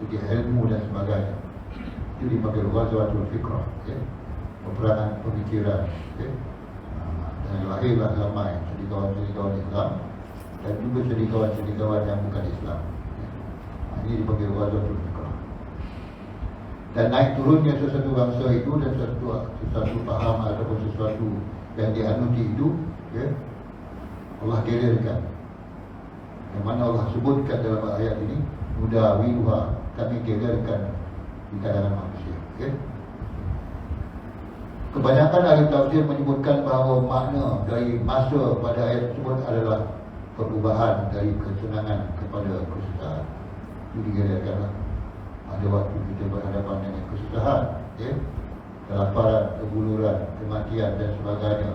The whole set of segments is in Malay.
segi ilmu dan sebagainya. Itu dipanggil Ghazwatul Fikrah, peperangan pemikiran. Dan lahirlah ramai cerikawan-cerikawan Islam dan juga cerikawan-cerikawan yang bukan Islam. Ini dipanggil Ghazwatul Fikrah. Dan naik turunnya sesuatu bangsa itu dan sesuatu faham ataupun sesuatu yang dianuti itu, Allah gelirkan. Yang mana Allah sebutkan dalam ayat ini, mudawiluha, kami gelirkan di kalangan manusia. Kebanyakan ahli tafsir menyebutkan bahawa makna dari masa pada ayat tersebut adalah perubahan dari kesenangan kepada kesusahan. Itu digelirkanlah. Ada waktu kita berhadapan dengan kesusahan, kelaparan, kebuluran, kematian dan sebagainya.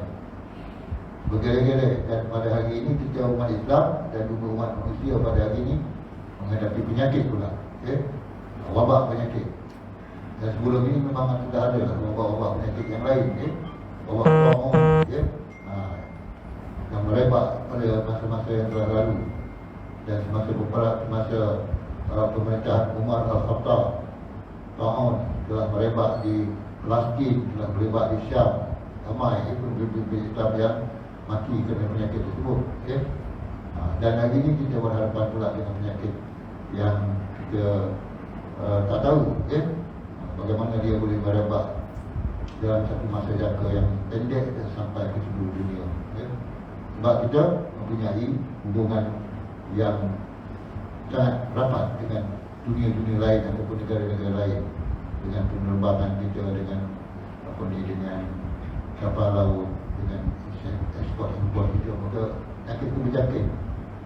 Bergele-gele. Dan pada hari ini kita umat Islam dan juga umat manusia pada hari ini menghadapi penyakit pula, wabak penyakit. Dan sebelum ini memang sudah ada wabak-wabak penyakit yang lain, wabak corona, yang merebak pada masa-masa yang telah lalu. Dan semasa pemerintahan Umar Al-Khattab, ta'un telah merebak di Palestin, telah merebak di Syam. Ramai pemimpin Islam yang mati kerana penyakit tersebut. Dan hari ini kita berhadapan pula dengan penyakit yang kita tak tahu bagaimana dia boleh merebak dalam satu masa jangka yang pendek dan sampai ke seluruh dunia. Sebab kita mempunyai hubungan yang sangat rapat dengan dunia-dunia lain ataupun negara-negara lain, dengan penerbangan kita, dengan kapal laut, dengan ekspor import kita. Maka penyakit itu berjangkit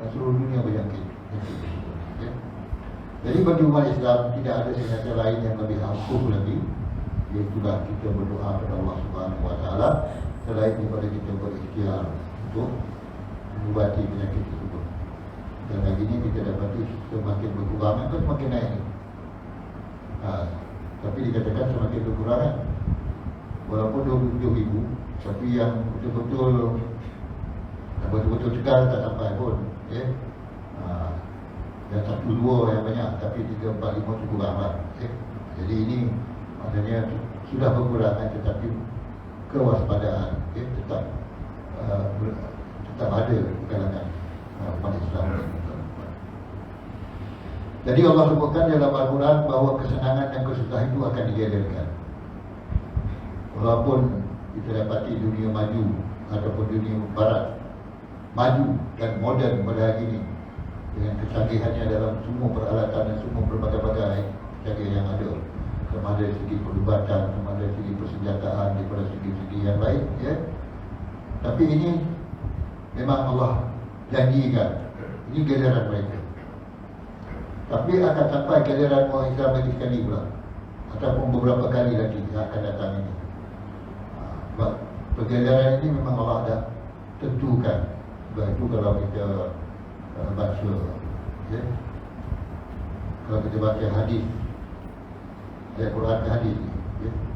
dan seluruh dunia berjangkit. Jadi bagi umat Islam tidak ada senjata lain yang lebih ampuh lagi, iaitulah kita berdoa kepada Allah Subhanahu Wa Taala selain daripada kita berikhtiar untuk mengubati penyakit tersebut. Dan lagi ini kita dapati semakin berkurang atau semakin naik. Tapi dikatakan semakin berkurang, walaupun 27,000, tapi yang betul-betul cekal tak sampai pun. Dan 1-2 yang banyak, tapi 3-4-5 cukup ramai. Jadi ini maknanya sudah berkurang, tetapi kewaspadaan tetap ada di kalangan umat Islam. Jadi Allah sebutkan dalam Al-Quran bahawa kesenangan dan kesusahan itu akan dihadirkan. Walaupun kita dapati dunia maju ataupun dunia barat maju dan moden pada hari ini dengan kecanggihannya dalam semua peralatan dan semua berbagai-bagai kecanggihan yang ada, sama dari segi perubatan, sama dari segi persenjataan, daripada segi-segi yang lain, Tapi ini memang Allah janjikan, ini giliran mereka. Tapi akan sampai giliran orang Islam lagi sekali pula, ataupun beberapa kali lagi yang akan datang ini. Sebab pergiliran ini memang Allah dah tentukan. Sebab itu kalau kita baca, kalau kita baca hadis, ayat Quran ke hadis,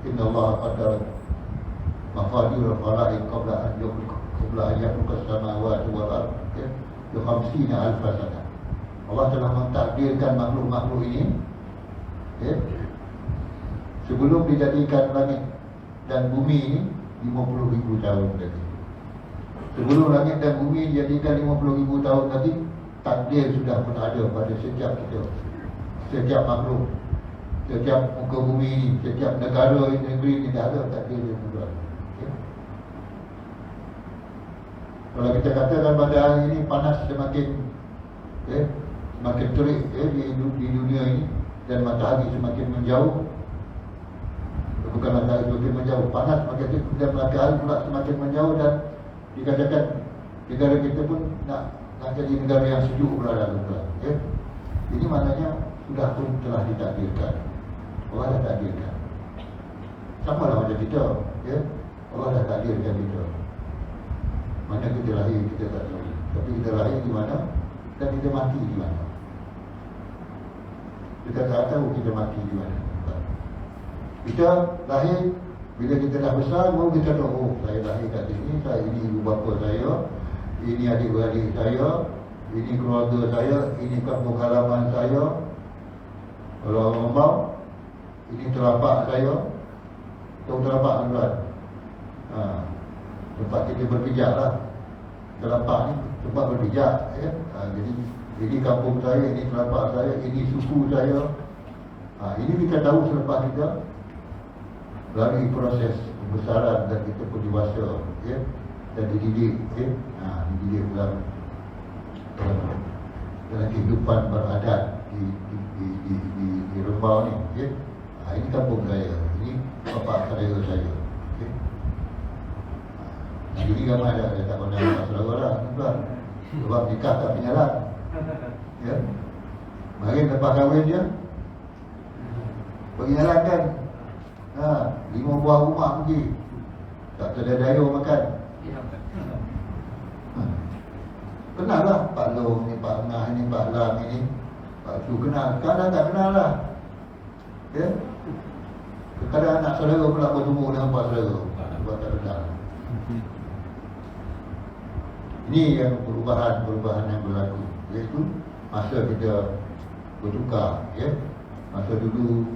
Inna Allah qadar maqadir al-khalaiq qabla an yakhluqa as-samawati wal ardh bi 50,000 sana. Allah telah mentakdirkan makhluk-makhluk ini sebelum dijadikan langit dan bumi ini 50,000 tahun lagi. Sebelum langit dan bumi dijadikan 50,000 tahun lagi, takdir sudah pun ada pada setiap kita, setiap makhluk, setiap muka bumi ini, setiap negara negeri ini dah ada takdir yang sudah. Kalau kita katakan pada hari ini panas semakin semakin terik di dunia ini, dan matahari semakin menjauh, bukan matahari semakin menjauh, panas semakin terik dan matahari pula semakin menjauh, dan dikatakan negara kita pun nak jadi negara yang sejuk pula dalam pula. Ini maknanya sudah pun telah ditakdirkan. Allah dah takdirkan. Sama lah macam kita, Allah dah takdirkan kita. Mana kita lahir kita tak tahu, tapi kita lahir di mana dan kita mati di mana. Kita tak tahu kita mati di mana. Kita lahir, bila kita dah besar, baru kita tahu, oh saya lahir kat sini, saya ini ibu bapa saya, ini adik-beradik saya, ini keluarga saya, ini kampung halaman saya. Kalau orang Rembau, ini telapak saya. Tahu telapak tuan? Tempat kita berpijak lah. Telapak ni tempat berpijak, ya. Jadi ini kampung saya, ini telapak saya, ini suku saya. Ini kita tahu selepas kita melalui proses pembesaran dan kita pun dewasa, ya, dan dididik, ya. Dididik dalam kehidupan beradat di Rembau ni, ya. Ini kampung saya, ini bapa saya, ya. Jadi ramai dah tak pandang masalah orang, tuan. Sebab nikah tak penyalan, ya. Mari lepas kahwin dia pergi jalan kan, 5 buah rumah pergi, tak ada daya makan. Kenal lah Pak Long ni, Pak Ngah ni, Pak Lam ni, Pak Su kenal. Sekarang tak kenal lah, ya. Kadang anak saudara pula bertemu dengan Pak saudara sebab tak kenal. Ini yang perubahan yang berlaku, iaitu masa kita bertukar, ya. Masa dulu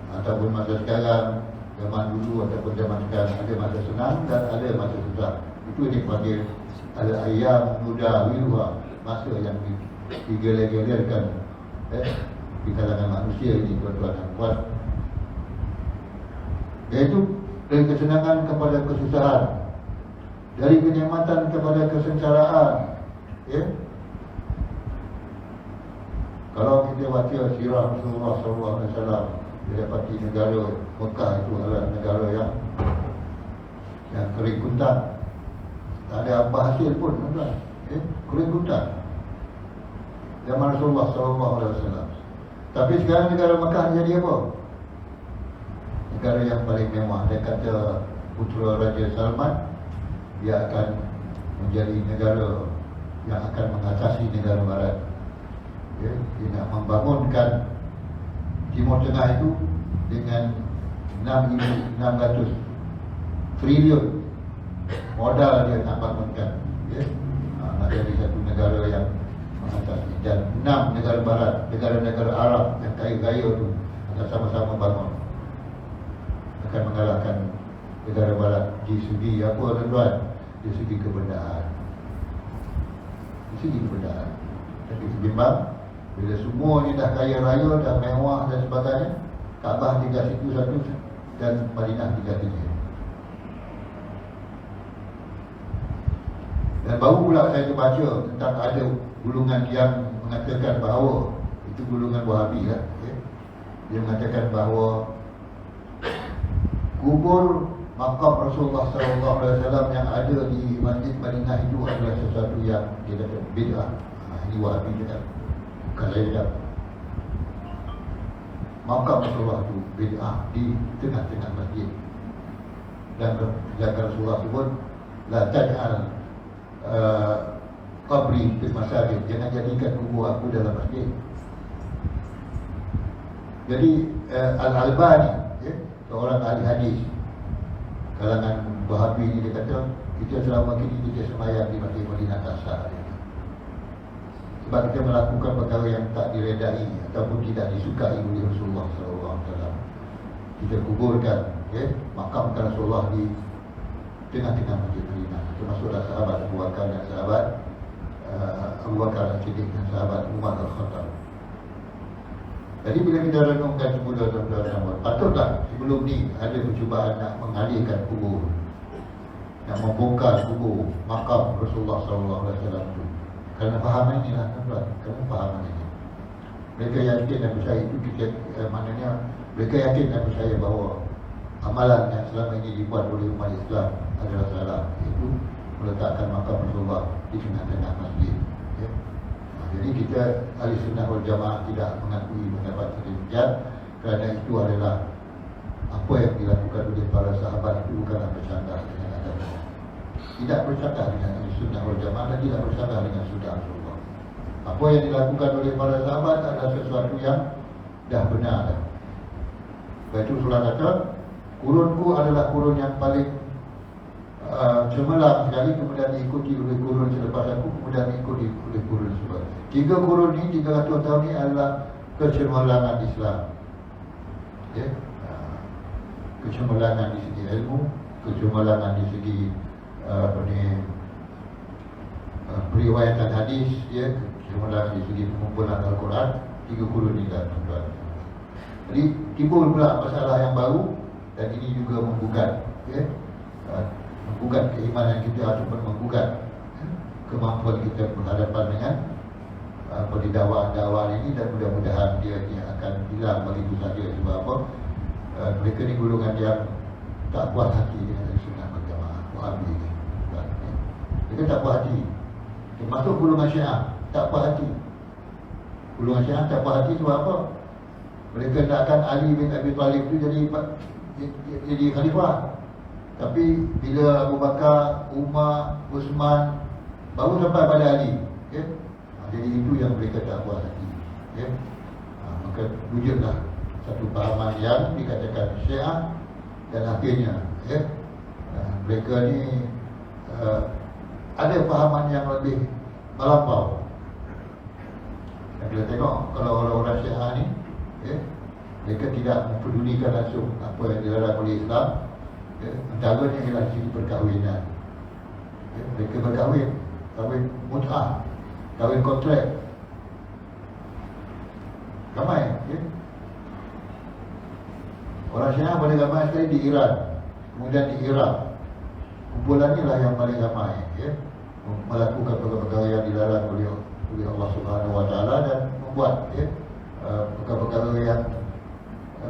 ataupun masa sekarang, zaman dulu ataupun zaman sekarang, ada masa senang dan ada masa susah. Itu dipanggil al-ayyam nudawiluha, masa yang digelar-gelarkan di kalangan manusia ini, tuan-tuan dan puan. Iaitu dari kesenangan kepada kesusahan, dari kenikmatan kepada kesengsaraan, ya. Kalau kita baca sirah Rasulullah SAW, dia dapati negara Mekah itu adalah negara yang kering kuntang, tak ada apa hasil pun, tuan-tuan, ya. Kering kuntang zaman Rasulullah SAW. Tapi sekarang negara Mekah jadi apa? Negara yang paling mewah. Dia kata putera Raja Salman, dia akan menjadi negara yang akan mengatasi negara barat, ya. Dia nak membangunkan Timur Tengah itu dengan 6,600 triliun modal dia nak bangunkan, ya. Nak jadi satu negara yang mengatasi. Dan 6 negara barat, negara-negara Arab yang kaya-kaya itu akan sama-sama bangun, akan mengalahkan negara barat di segi apa, tuan-tuan? Di segi kebendaan. Di segi kebendaan. Tapi seimbang, bila semua ni dah kaya raya, dah mewah dan sebagainya, Kaabah tinggal situ satu dan Madinah tinggal 3. Dan baru pula saya terbaca tentang ada golongan yang mengatakan bahawa itu golongan Wahabi lah, ya. Dia mengatakan bahawa kubur makam Rasulullah SAW yang ada di Masjid Madinah itu adalah sesuatu yang dia kata bid'ah. Ini Wahabi juga, bukan saya juga. Makam Rasulullah itu bid'ah di tengah-tengah masjid. Dan Rasulullah sebut la taj'al qabri fil masajid, jangan jadikan kubur aku dalam masjid. Jadi Al-Albani, ya, seorang ahli hadis kalangan Wahabi ni, dia kata kita selama ini kita sembahyang di Masjid Madinah tak sah, sebab kita melakukan perkara yang tak diredai ataupun tidak disukai oleh Rasulullah SAW. Kita kuburkan, ya, makamkan Rasulullah di tengah-tengah Masjid Madinah, termasuklah sahabat Abu Bakar dan sahabat Abu Bakar As-Siddiq dan sahabat Umar Al-Khattab. Jadi bila kita renungkan semula, tuan-tuan dan puan, patutlah sebelum ni ada percubaan nak mengalihkan kubur, nak membongkar kubur makam Rasulullah SAW itu. Kerana fahaman inilah, tuan-tuan, kerana fahaman ini. Mereka yakin dan percaya itu, kita maknanya mereka yakin dan percaya bahawa amalan yang selama ini dibuat oleh umat Islam adalah salah, iaitu meletakkan makam Rasulullah di tengah-tengah masjid, ya. Jadi kita ahli sunnah wal jamaah tidak mengakui pendapat demikian, kerana itu adalah apa yang dilakukan oleh para sahabat itu bukanlah bercanggah dengan agama, tidak bercanggah dengan ahli sunnah wal jamaah dan tidak bercanggah dengan sunnah Rasulullah. Apa yang dilakukan oleh para sahabat adalah sesuatu yang dah benar. Sebab itu Rasulullah kata, kurunku adalah kurun yang paling cemerlang sekali, kemudian diikuti oleh kurun selepas aku, kemudian diikuti oleh kurun sebab. 3 kurun ni, 300 tahun ni adalah kecemerlangan Islam. Ya, kecemerlangan di segi ilmu, kecemerlangan di segi periwayatan hadis, ya, kecemerlangan di segi pengumpulan Al-Quran, 30 nilai, tuan-tuan. Jadi timbul pula masalah yang baru, dan ini juga menggugat, ya, menggugat keimanan kita ataupun menggugat kemampuan kita berhadapan dengan dakwaan ini, dan mudah-mudahan dia akan hilang begitu saja. Sebab apa? Mereka ni golongan yang tak puas hati dengan Sunnah wal Jamaah, Wahabi ni. Mereka tak puas hati. Termasuk golongan Syiah tak puas hati. Golongan Syiah tak puas hati sebab apa? Mereka nakkan Ali bin Abi Talib tu jadi khalifah. Tapi bila Abu Bakar, Umar, Uthman baru sampai pada Ali, ya? Jadi itu yang mereka tak puas hati, ya? Maka wujudlah satu pahaman yang dikatakan Syiah, dan akhirnya, ya, mereka ni ada pahaman yang lebih melampau. Dan kita tengok kalau orang-orang Syiah ni, ya, mereka tidak mempedulikan langsung apa yang dilarang oleh Islam, ya. Antaranya ialah sisi perkahwinan, ya, mereka berkahwin, kahwin mut'ah, kahwin kontrak, ramai, ya. Orang Syiah paling ramai sekali di Iran, kemudian di Iraq. Kumpulan inilah yang paling ramai, ya, melakukan perkara-perkara yang dilarang oleh Allah Subhanahu Wa Taala, dan membuat, ya, perkara-perkara yang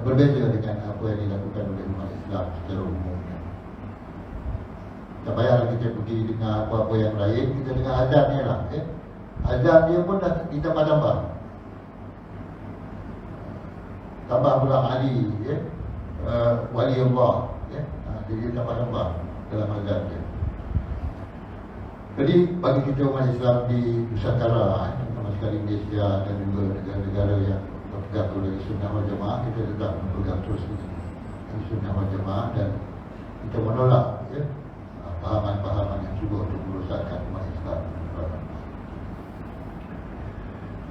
berbeza dengan apa yang dilakukan oleh umat Islam secara umum. Tak payahlah kita pergi dengar apa-apa yang lain, kita dengar azan ni lah, ya. Azan dia pun dah ditambah-tambah. Tambah pula Ali, ya, wali Allah, ya. Jadi tambah-tambah dalam azan dia. Jadi bagi kita umat Islam di Nusantara, terutama sekali Malaysia dan juga negara-negara yang berpegang oleh Sunnah wal Jamaah, kita tetap berpegang terus dengan Sunnah wal Jamaah, dan kita menolak, ya, pahaman-pahaman yang cuba untuk merosakkan umat Islam.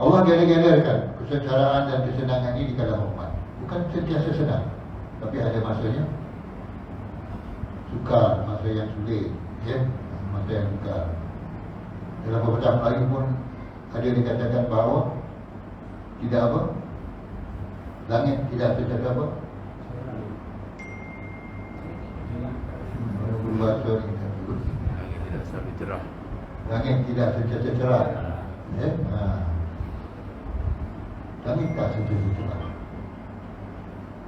Allah gala-galakan kesetaraan dan kesenangan ini di kalangan umat. Bukan sentiasa senang, tapi ada masanya sukar, masa yang sulit, ya, masa yang sukar. Dalam pepatah Melayu pun ada dikatakan bahawa tidak apa, langit tidak sentiasa apa, berbahasa langit tidak sentiasa cerah, ya. Langit tak sentiasa cerah.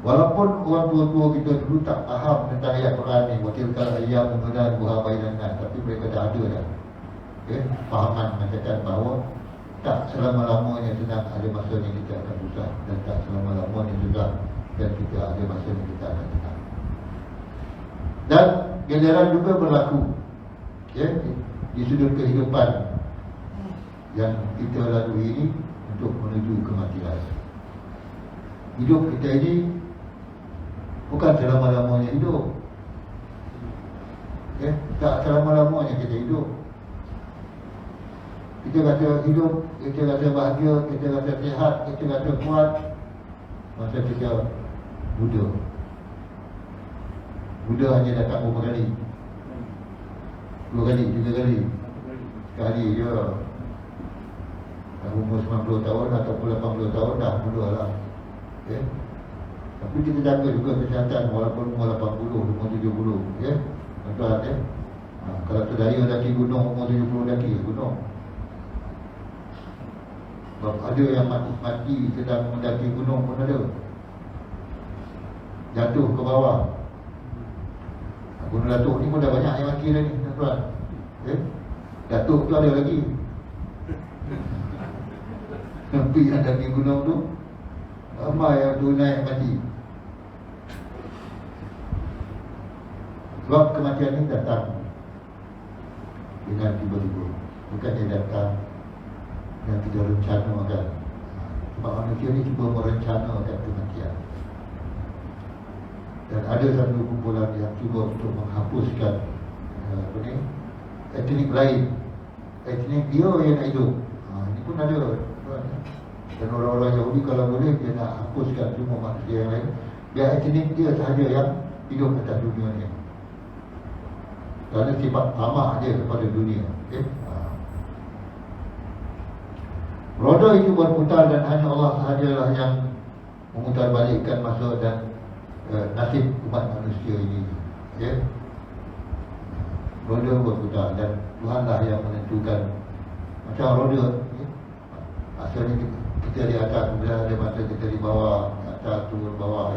Walaupun orang tua-tua kita dulu tak faham tentang ayat Quran ni, watilkal ayyam nudawiluha bainan nas, tapi mereka dah ada dah, ya, fahaman mengatakan bahawa tak selama-lamanya senang, ada masanya kita akan susah, dan tak selama-lamanya susah dan kita ada masanya kita akan senang. Dan giliran juga berlaku, ya, di sudut kehidupan yang kita lalui ini untuk menuju kematian. Hidup kita ini bukan selama-lamanya hidup, ya, tak selama-lamanya kita hidup. Kita rasa hidup, kita rasa bahagia, kita rasa sihat, kita rasa kuat masa kita muda. Muda hanya datang berapa kali? 2 kali, 3 kali. Sekali je. Dah umur 90 tahun ataupun 80 tahun dah muda lah, ya. Tapi kita jaga juga kesihatan walaupun umur 80, umur 70, ya. Tuan-tuan, ya. Kalau saudara daki gunung umur 70 daki gunung. Sebab ada yang mati sedang mendaki gunung pun ada. Jatuh ke bawah. Gunung Datuk ni pun dah banyak yang mati dah ni, tuan-tuan, ya. Datuk tu ada lagi. Tapi yang daki gunung tu ramai yang tu naik mati. Sebab kematian ini datang dengan tiba-tiba, bukan dia datang yang kita rencanakan. Sebab manusia ni cuba merencanakan kematian. Dan ada satu kumpulan yang cuba untuk menghapuskan etnik lain, etnik dia yang nak hidup. Ini pun ada. Dan orang-orang Yahudi kalau boleh dia nak hapuskan semua manusia yang lain, biar etnik dia sahaja yang hidup atas dunia ni. Kerana sifat tamah dia kepada dunia. Roda itu berputar dan hanya Allah sahajalah yang memutarbalikkan masa dan nasib umat manusia ini. Roda berputar dan Tuhanlah yang menentukan. Macam roda, asalnya kita di atas, kemudian ada masa kita di bawah, atas turun bawah.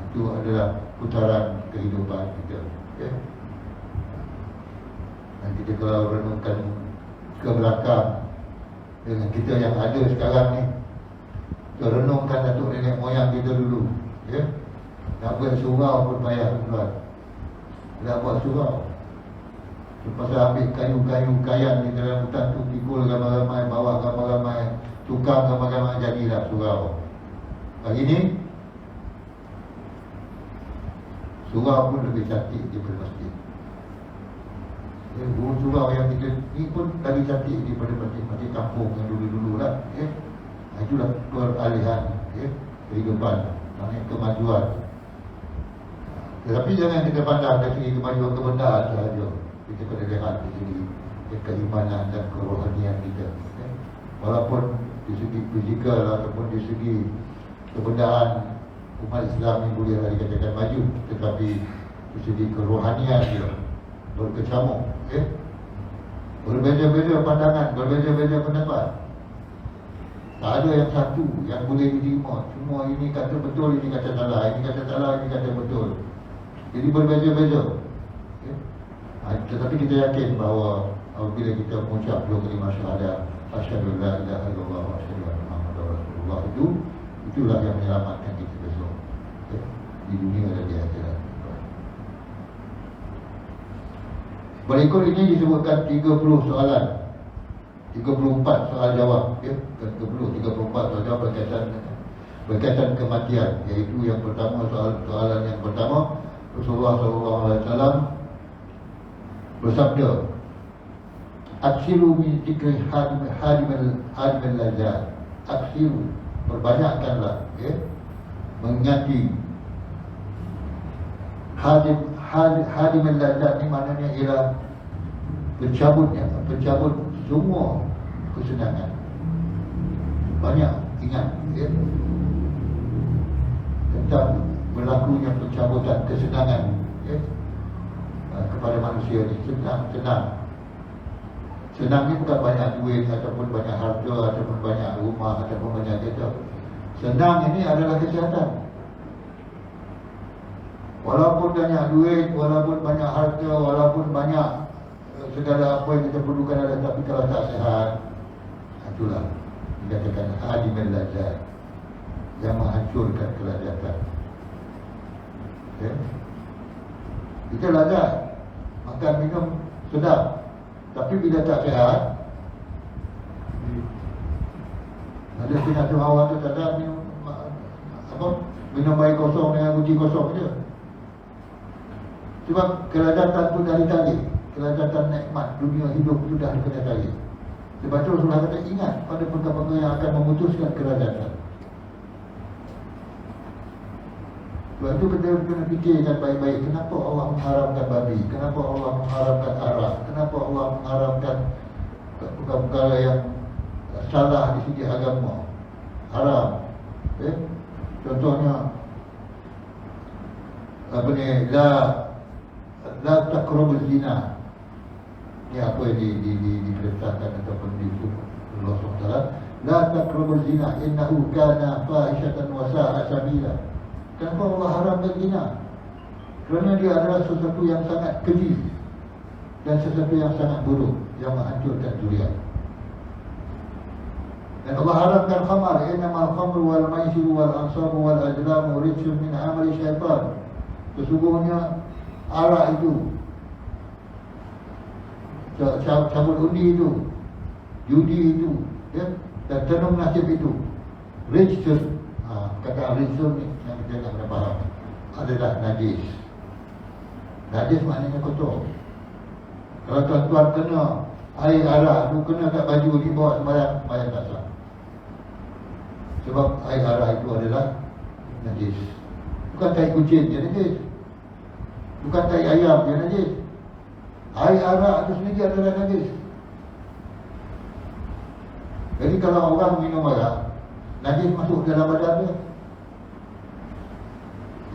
Itu adalah putaran kehidupan kita. Dan kita kalau renungkan ke belakang dengan kita yang ada sekarang ni, kita renungkan datuk nenek moyang kita dulu, nak buat surau pun payah tuan. Nak buat surau, lepas ambil kayu-kayu kayan di dalam hutan tu, pikul ramai-ramai, bawa ramai-ramai, tukang ramai-ramai, jadilah surau. Hari ni surau pun lebih cantik daripada masjid. Surau yang kita ni pun lagi cantik daripada masjid kampung yang dulu-dulu lah. Itulah peralihan kehidupan, kemajuan. Tetapi jangan kita pandang dari segi kemajuan kebendaan sahaja. Kita kena lihat dari segi keimanan dan kerohanian kita. Walaupun di segi fizikal ataupun di segi kebendaan umat Islam ini boleh dikatakan maju, tetapi di segi kerohanian dia berkecamuk. Berbeza-beza pandangan, berbeza-beza pendapat. Tak ada yang satu yang boleh diterima. Semua ini kata betul, ini kata salah, ini kata salah, ini kata betul. Jadi berbeza-beza. Tetapi kita yakin bahawa apabila kita mengucap dua kalimah syahadat, asyhadu an la ilaha illallah wa asyhadu anna Muhammadar Rasulullah, itulah yang menyelamatkan kita besok di dunia dan di akhirat. Berikut ini disebutkan 30 soalan, 34 soal jawab, 34 soal jawab berkaitan kematian. Iaitu yang pertama, soalan yang pertama, Rasulullah SAW bersabda, aksiru min zikri hadimil lazat. Aksiru, perbanyakkanlah mengingati hadimil lazat ni maknanya ialah pencabut semua kesenangan. Banyak ingat tentang berlakunya pencabutan kesenangan kepada manusia ni. Senang ni bukan banyak duit ataupun banyak harta ataupun banyak rumah ataupun banyak kereta. Senang ini adalah kesihatan. Walaupun banyak duit, walaupun banyak harta, walaupun banyak segala apa yang kita perlukan ada, tapi kalau tak sihat, itulah dikatakan hadimul lazat, yang menghancurkan kelazatan. Kita lazat, makan minum sedap, tapi bila tak sihat, ada setengah awal tu tak ada minum air kosong dengan guci kosong je. Sebab kelazatan pun dah ditarik, kelazatan nikmat dunia hidup itu dah kena tarik. Sebab tu Rasulullah kata ingat pada perkara-perkara yang akan memutuskan kelazatan. Sebab itu kita kena fikirkan baik-baik, kenapa Allah mengharamkan babi, kenapa Allah mengharamkan arak, kenapa Allah mengharamkan perkara-perkara yang salah di segi agama, haram. Contohnya apa ni, la taqrabuz zina. Ini apa yang diperintahkan ataupun disuruh Allah SWT. La taqrabuz zina innahu kana fahishatan wa sa'a sabila. Kenapa Allah haramkan zina? Kerana dia adalah sesuatu yang sangat keji dan sesuatu yang sangat buruk, yang menghancurkan zuriat. Dan Allah haramkan khamar, innamal khamru wal maisiru wal ansabu wal azlamu rijsun min amali syaitan. Sesungguhnya arak itu, cabut undi itu, judi itu, dan tenung nasib itu, rijsun, kata rijsun ni yang kita nak kena faham, adalah najis. Najis maknanya kotor. Kalau tuan-tuan kena air arak tu, kena kat baju, dibawa sembahyang tak sah. Sebab air arak itu adalah najis. Bukan tai kucing je najis, bukan tai ayam je najis. Air arak itu sendiri adalah najis. Jadi kalau orang minum arak, najis masuk dalam badan dia,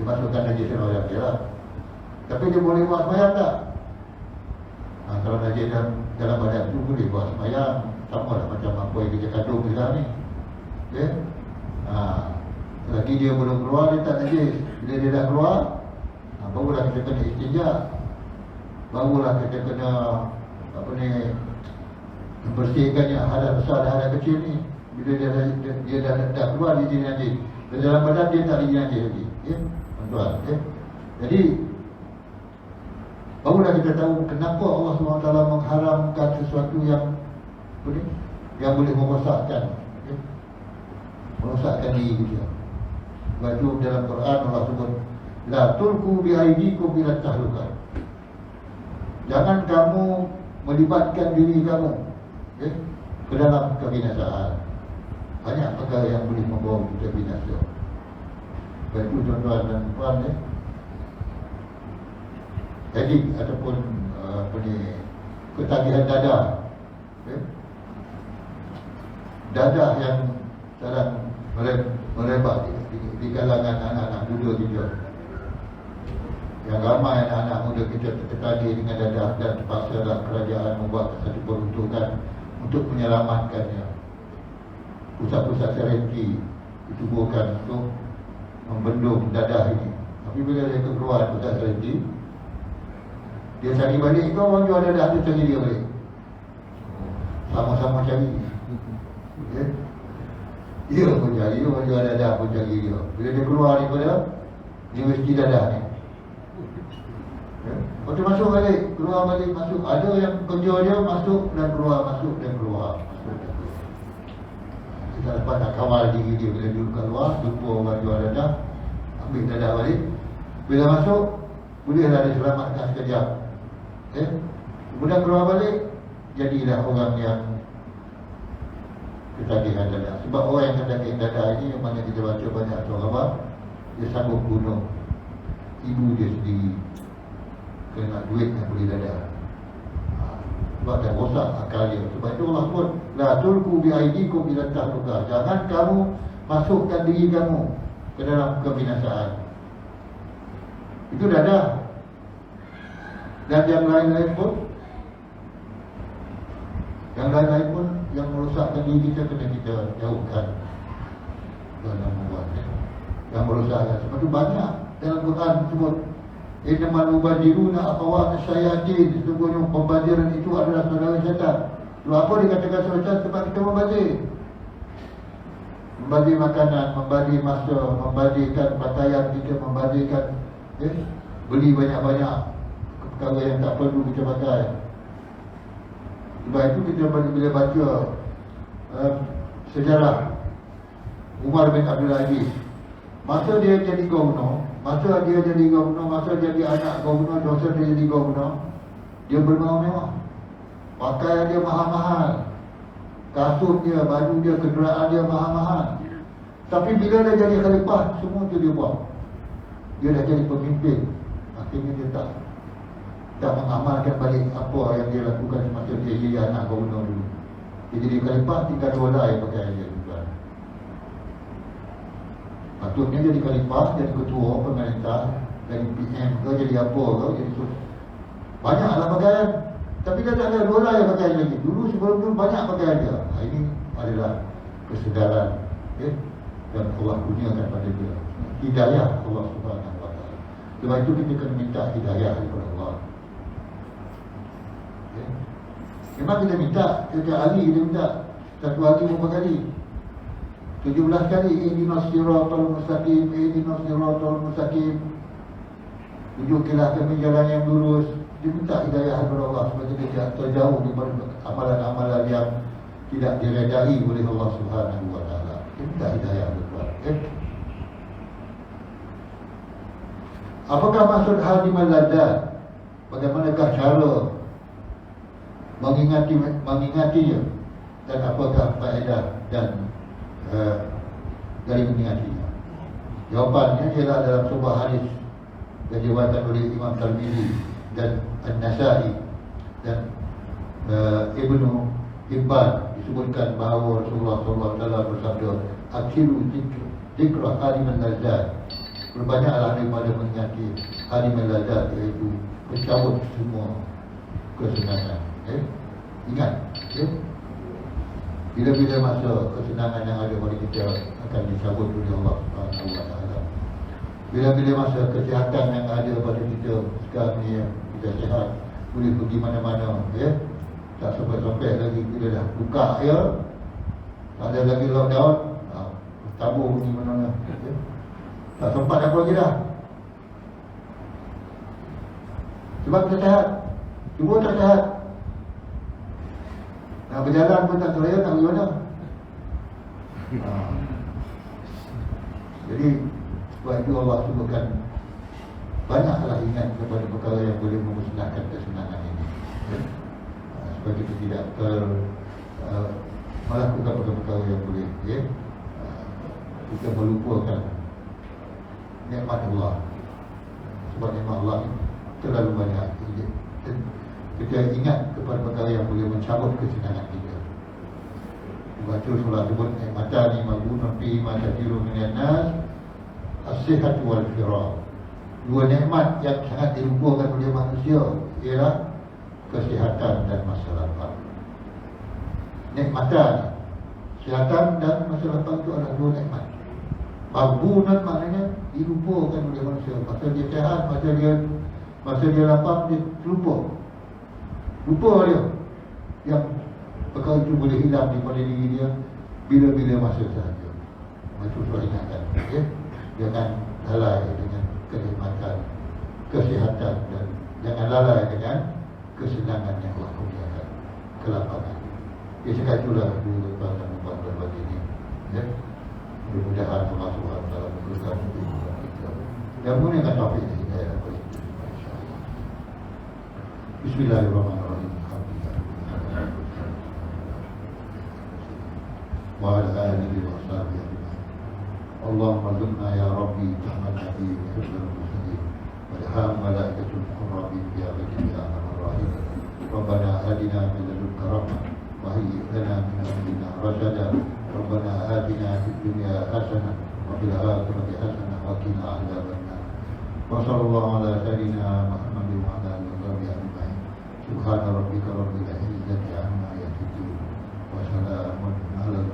dimasukkan najis dalam badan dia lah. Tapi dia boleh buat sembahyang tak? Kalau najis dalam badan tu boleh buat sembahyang. Sama lah macam apa yang kita kandung sekarang ni. Okay? Lagi dia belum keluar, dia tak najis. Bila dia dah keluar, barulah kita kena istinja, barulah kita kena membersihkannya, hadas besar dan hadas kecil ni. Bila dia dah keluar, dia jadi najis. Dan dalam badan dia tak jadi najis lagi. Tuan-tuan, jadi barulah kita tahu kenapa Allah SWT mengharamkan sesuatu yang boleh merosakkan diri kita. Sebab itu dalam Quran Allah sebut, la tulku biaidikum ila tahluka. Jangan kamu melibatkan diri kamu ke dalam kebinasaan. Banyak perkara yang boleh membawa kita binasa. Sebab itu tuan-tuan dan puan, edik ataupun ketagihan dadah, dadah yang sedang merebak di kalangan anak-anak muda kita. Yang ramai anak-anak muda kita tertagih dengan dadah dan terpaksa dalam kerajaan membuat satu peruntukan untuk menyelamatkannya. Pusat-pusat serenti ditubuhkan untuk membendung dadah ini. Tapi bila dia keluar pusat serenti, dia cari balik, kau orang jual dadah, dia cari dia balik. Sama-sama cari. Dia pun cari, orang jual dadah pun cari dia. Bila dia keluar daripada universiti dadah ni, lepas tu masuk balik, keluar balik, masuk. Ada yang kerja dia masuk dan keluar, masuk dan keluar, masuk dan keluar. Kita dapat nak kawal diri dia. Bila dia keluar, jumpa orang jual dadah, ambil dadah balik. Bila masuk, bolehlah dia selamatkan sekejap. Kemudian keluar balik, jadilah orang yang ketagihan dadah. Sebab orang yang ketagihan dadah ini, yang mana kita baca banyak surah apa, dia sanggup bunuh ibu dia sendiri kerana duit yang boleh dadah. Sebab dah rosak akal dia. Sebab itu Allah pun, la tulku biaidikum ila tahluka. Jangan kamu masukkan diri kamu ke dalam kebinasaan. Itu dadah. Dan yang lain-lain pun, yang merosakkan diri kita, kena kita jauhkan dalam membuatnya. Yang merosakkan, sebab itu banyak dalam Quran sebut, innamal mubadiruna akhawat syayatin. Sesungguhnya pembaziran itu adalah saudara syaitan. Lalu apa dikatakan saudara syaitan? Sebab kita membazir. Membazir makanan, membazir masa, membazirkan pakaian kita, membazirkan beli banyak-banyak perkara yang tak perlu kita pakai. Sebab itu kita bila baca sejarah Umar bin Abdul Aziz, masa dia jadi gubernur, masa dia jadi anak gubernur, masa dia jadi gubernur, dia bermewah-mewah, pakaian dia mahal-mahal, kasut dia, baju dia, kenderaan dia mahal-mahal. Tapi bila dia jadi khalifah, semua tu dia buat. Dia dah jadi pemimpin, akhirnya dia tak mengamalkan balik apa yang dia lakukan semasa dia jadi anak gubernur dulu. Dia jadi khalifah, tinggal $2 pakaian dia. Patutnya jadi khalifah, jadi ketua pemerintah, jadi PM ke, jadi apa ke, jadi banyaklah pakaian. Tapi dia tak ada $2 yang pakaian lagi. Dulu sebelum tu banyak pakaian dia. Ini adalah kesedaran dan Allah kurniakan pada dia hidayah Allah Subhanahu Wa Taala. Sebab itu kita kena minta hidayah daripada Allah. Memang kita minta, setiap hari kita minta, satu hari berapa kali? 17 kali, ihdinas siratal mustaqim, ihdinas siratal mustaqim, tunjukilah kami jalan yang lurus. Dia minta hidayah kepada Allah supaya kita terjauh daripada amalan-amalan yang tidak diredai oleh Allah Subhanahu Wa Taala. Dia minta hidayah kepada Allah. Apakah maksud hadimul ladzat? Bagaimanakah cara mengingatinya, dan apakah faedah dan dari menyingatinya? Jawapannya ialah dalam sebuah hadis yang diriwayatkan oleh Imam Tirmizi dan An-Nasa'i dan Ibnu Hibban, disebutkan bahawa Rasulullah SAW bersabda, "Akhiru zikra hariman lazat." Berbanyaklah daripada mengingati hariman lazat, iaitu mencabut semua kesenangan. Ingat, bila-bila masa kesenangan yang ada pada kita akan dicabut oleh Allah Subhanahu Wa Taala. Bila-bila masa kesihatan yang ada pada kita sekarang ni, kita sihat, boleh pergi mana-mana, tak sampai-sampai lagi kita dah buka, tak ada lagi lockdown, tabung pergi mana-mana, tak sempat apa lagi dah. Sebab kita sihat, semua tak sihat. Nak berjalan pun tak selaya, nak pergi mana? Jadi sebab itu Allah sebutkan, banyaklah ingat kepada perkara yang boleh memusnahkan kesenangan ini, supaya kita tidak melakukan perkara-perkara yang boleh kita melupakan nikmat Allah. Sebab nikmat Allah terlalu banyak. Kita ingat kepada perkara yang boleh mencabut kesenangan kita. Sebab itu Rasulullah sebut, nikmatani maghbunun fi ma kathiru minan nas, as-sihhatu wal firar. Dua nikmat yang sangat dilupakan oleh manusia ialah kesihatan dan masa lapang. Nikmatan, kesihatan dan masa lapang itu adalah dua nikmat. Maghbunun maknanya dilupakan oleh manusia. Masa dia sihat, masa dia lapang, dia lupa dia. Yang perkara itu boleh hilang daripada diri dia bila-bila masa sahaja. Macam saya ingatkan, jangan lalai dengan kenikmatan, kesihatan, dan jangan lalai dengan kesenangan yang Allah kurniakan, kelapangan. Sekali itulah dua dan membuat berbagi ini. Mudah-mudahan Allah SWT memberikan kita dan mengenai topik ini saya dapat. Bismillahirrahmanirrahim. Wa ala alihi wa sahbihi. Allahumma zunna ya Rabbi Muhammad Nabi wa hibdul muslimin wa ilham malaikatul muqarrabin ya Rabbi ya Arhamar Rahim. Rabbana adina min ladunka rahmah wa hayyi lana min amrina rashada. Rabbana atina fid dunya hasanah wa fil akhirati hasanah wa qina adzabannar. Wa sallallahu ala sayyidina Muhammadin wa ala alihi wa sahbihi ajma'in. Subhana rabbika rabbil izzati amma yasifun wa salamun ala al